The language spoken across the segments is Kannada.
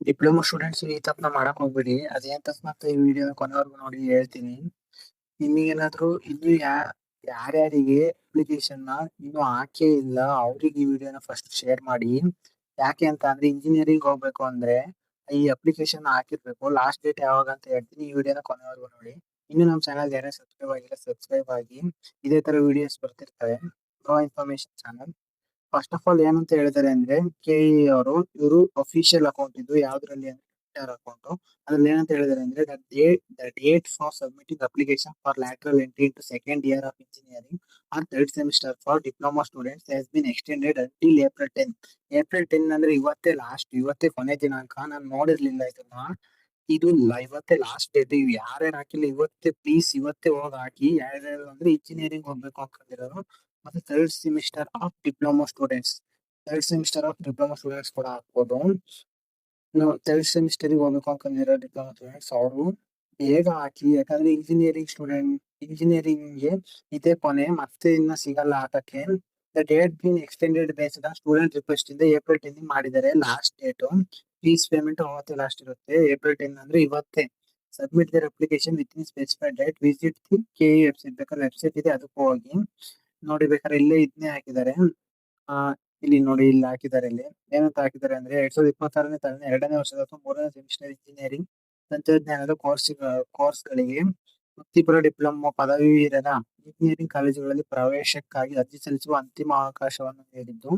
ಡಿಪ್ಲೊಮಾ ಸ್ಟೂಡೆಂಟ್ಸ್ ಈ ತಪ್ಪನ ಮಾಡಕ್ ಹೋಗ್ಬೇಡಿ. ಅದೇನ್ ತಪ್ಪ ಈ ವಿಡಿಯೋ ಕೊನೆವರೆಗೂ ನೋಡಿ ಹೇಳ್ತೀನಿ. ನಿಮಗೇನಾದ್ರೂ ಇನ್ನು ಯಾರ್ಯಾರಿಗೆ ಅಪ್ಲಿಕೇಶನ್ ನ ಇನ್ನು ಹಾಕೇ ಇಲ್ಲ ಅವ್ರಿಗೆ ಈ ವಿಡಿಯೋನ ಫಸ್ಟ್ ಶೇರ್ ಮಾಡಿ. ಯಾಕೆ ಅಂತ ಅಂದ್ರೆ ಇಂಜಿನಿಯರಿಂಗ್ ಹೋಗ್ಬೇಕು ಅಂದ್ರೆ ಈ ಅಪ್ಲಿಕೇಶನ್ ಹಾಕಿರ್ಬೇಕು. ಲಾಸ್ಟ್ ಡೇಟ್ ಯಾವಾಗ ಅಂತ ಹೇಳ್ತೀನಿ. ಈ ವಿಡಿಯೋನ ಕೊನೆವರೆಗೂ ನೋಡಿ. ಇನ್ನು ನಮ್ಮ ಚಾನಲ್ ಯಾರೇ ಸಬ್ಸ್ಕ್ರೈಬ್ ಆಗಿಲ್ಲ ಸಬ್ಸ್ಕ್ರೈಬ್ ಆಗಿ. ಇದೇ ತರ ವಿಡಿಯೋಸ್ ಬರ್ತಿರ್ತವೆ. Know information channel. First of all ಏನಂತ ಹೇಳಿದಾರೆ ಅಂದ್ರೆ ಕೆಇ ಅವರು ಇವರು ಅಫಿಷಿಯಲ್ ಅಕೌಂಟ್ ಇದು ಯಾವ್ದ್ರಲ್ಲಿ ಅಂದ್ರೆ ಟ್ವಿಟರ್ ಅಕೌಂಟ್. ಅದ್ರಲ್ಲಿ ಏನಂತ ಹೇಳಿದಾರೆ ಅಂದ್ರೆ the date for submitting application for lateral entry into second year of engineering or third semester for diploma students has been extended until April 10. April 10 ಅಂದ್ರೆ ಇವತ್ತೇ ಲಾಸ್ಟ್, ಇವತ್ತೇ ಕೊನೆ ದಿನಾಂಕ. ನಾನು ನೋಡಿರ್ಲಿಲ್ಲ ಇದನ್ನ. ಇದು ಇವತ್ತೇ ಲಾಸ್ಟ್ ಡೇಟ್. ಇವ್ ಯಾರ್ಯಾರು ಹಾಕಿಲ್ಲ ಇವತ್ತೇ ಪ್ಲೀಸ್ ಇವತ್ತೇ ಹೋಗಿ ಹಾಕಿ. ಯಾರ್ಯಾರು ಅಂದ್ರೆ ಇಂಜಿನಿಯರಿಂಗ್ ಹೋಗ್ಬೇಕು ಅನ್ಕೊಂಡಿರೋರು ಮತ್ತೆ third semester of diploma students ಕೂಡ ಹಾಕ್ಬೋದು. ನಾವು ಥರ್ಡ್ ಸೆಮಿಸ್ಟರ್ ಹೋಗ್ಬೇಕು ಅನ್ಕೊಂಡಿರೋ ಡಿಪ್ಲೊಮಾ ಸ್ಟೂಡೆಂಟ್ಸ್ ಅವರು ಬೇಗ ಹಾಕಿ. ಯಾಕಂದ್ರೆ ಇಂಜಿನಿಯರಿಂಗ್ಗೆ ಇದೇ ಕೊನೆ, ಮತ್ತೆ ಇನ್ನ ಸಿಗಲ್ಲ ಹಾಕಕ್ಕೆ. The date been extended based on student request ಇಂದ ಏಪ್ರಿಲ್ 10 ಮಾಡಿದ್ದಾರೆ ಲಾಸ್ಟ್ ಡೇಟ್. ಫೀಸ್ ಪೇಮೆಂಟ್ ಅವತ್ತೇ ಲಾಸ್ಟ್ ಇರುತ್ತೆ. ಏಪ್ರಿಲ್ 10 ಅಂದ್ರೆ ಇವತ್ತೇ. Submit their application within specified date. Visit the KE website. ಬೇಕಾದ್ರೆ ವೆಬ್ಸೈಟ್ ಇದೆ ಅದಕ್ಕೂ ಹೋಗಿ ನೋಡಿ. ಬೇಕಾದ್ರೆ ಇಲ್ಲೇ ಇದನ್ನೇ ಹಾಕಿದ್ದಾರೆ. ಆ ಇಲ್ಲಿ ನೋಡಿ, ಇಲ್ಲಿ ಹಾಕಿದ್ದಾರೆ. ಇಲ್ಲಿ ಏನಂತ ಹಾಕಿದ್ದಾರೆ ಅಂದ್ರೆ 2026ನೇ ಸಾಲಿನ 2ನೇ ವರ್ಷದ ಅಥವಾ 3ನೇ ಸೆಮಿಸ್ಟರ್ ಇಂಜಿನಿಯರಿಂಗ್ ತಂತ್ರಜ್ಞಾನದ ಕೋರ್ಸ್ಗಳಿಗೆ ವೃತ್ತಿಪರ ಡಿಪ್ಲೊಮಾ ಪದವೀಧರ ಇಂಜಿನಿಯರಿಂಗ್ ಕಾಲೇಜುಗಳಲ್ಲಿ ಪ್ರವೇಶಕ್ಕಾಗಿ ಅರ್ಜಿ ಸಲ್ಲಿಸುವ ಅಂತಿಮ ಅವಕಾಶವನ್ನು ನೀಡಿದ್ದು,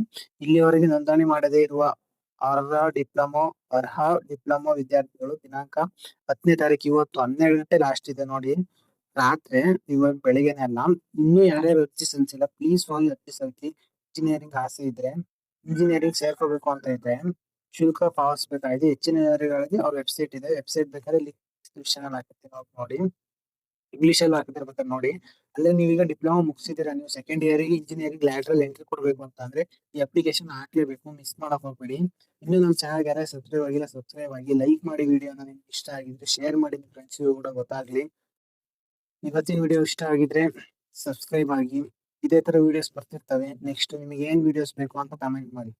ಇಲ್ಲಿಯವರೆಗೆ ನೋಂದಣಿ ಮಾಡದೇ ಇರುವ ಅರ್ಹ ಡಿಪ್ಲೊಮಾ ವಿದ್ಯಾರ್ಥಿಗಳು ದಿನಾಂಕ 10ನೇ ತಾರೀಕು, ಇವತ್ತು 12 ಗಂಟೆ ಲಾಸ್ಟ್ ಇದೆ ನೋಡಿ, ರಾತ್ರಿ. ಇವಾಗ ಬೆಳಿಗ್ಗೆನೆ ಅಲ್ಲ. ಇನ್ನೂ ಯಾರ್ಯಾರು ಅರ್ಜಿ ಸಲ್ಲಿಸಿಲ್ಲ ಪ್ಲೀಸ್ ಹೋಗಿ ಅರ್ಜಿ ಸಲ್ಲಿಸಿ. ಇಂಜಿನಿಯರಿಂಗ್ ಆಸೆ ಇದ್ರೆ, ಇಂಜಿನಿಯರಿಂಗ್ ಸೇರ್ಕೋಬೇಕು ಅಂತ ಇದ್ರೆ ಶುಲ್ಕ ಪಾವತಿಸಬೇಕಾಗಿದೆ. ಹೆಚ್ಚಿನ ವಿವರಗಳಿಗೆ ಅವ್ರ ವೆಬ್ಸೈಟ್ ಇದೆ. ವೆಬ್ಸೈಟ್ ಬೇಕಾದ್ರೆ ಲಿಂಕ್ ಡಿಸ್ಕ್ರಿಪ್ಷನ್ ಅಲ್ಲಿ ಹಾಕಿರ್ತೀನಿ, ಹೋಗಿ ನೋಡಿ. ಇಂಗ್ಲಿಷ್ ಅಲ್ಲಿ ಹಾಕಿರ್ಬೇಕಾದ್ರೆ ನೋಡಿ. ಅಲ್ಲೇ ನೀವೀಗ ಡಿಪ್ಲೊಮಾ ಮುಗಿಸಿದ್ದೀರಾ, ನೀವು ಸೆಕೆಂಡ್ ಇಯರ್ ಗೆ ಇಂಜಿನಿಯರಿಂಗ್ ಲ್ಯಾಟ್ರಲ್ ಎಂಟ್ರಿ ಕೊಡ್ಬೇಕು ಅಂತ ಅಂದ್ರೆ ಈ ಅಪ್ಲಿಕೇಶನ್ ಹಾಕ್ಲೇಬೇಕು. ಮಿಸ್ ಮಾಡಕ್ ಹೋಗ್ಬೇಡಿ. ಇನ್ನು ನಮ್ಮ ಚಾನಲ್ ಯಾರೇ ಸಬ್ಸ್ಕ್ರೈಬ್ ಆಗಿಲ್ಲ ಸಬ್ಸ್ಕ್ರೈಬ್ ಆಗಿ. ಲೈಕ್ ಮಾಡಿ ವಿಡಿಯೋನ. ನಿಮ್ಗೆ ಇಷ್ಟ ಆಗಿದ್ರೆ ಶೇರ್ ಮಾಡಿ, ನಿಮ್ಮ ಫ್ರೆಂಡ್ಸ್ಗೂ ಕೂಡ ಗೊತ್ತಾಗ್ಲಿ. ಇವತ್ತಿನ ವಿಡಿಯೋ ಇಷ್ಟ ಆಗಿದ್ರೆ ಸಬ್ಸ್ಕ್ರೈಬ್ ಆಗಿ. ಇದೇ ತರ ವಿಡಿಯೋಸ್ ಬರ್ತಿರ್ತವೆ. ನೆಕ್ಸ್ಟ್ ನಿಮಗೆ ಏನ್ ವಿಡಿಯೋಸ್ ಬೇಕು ಅಂತ ಕಮೆಂಟ್ ಮಾಡಿ.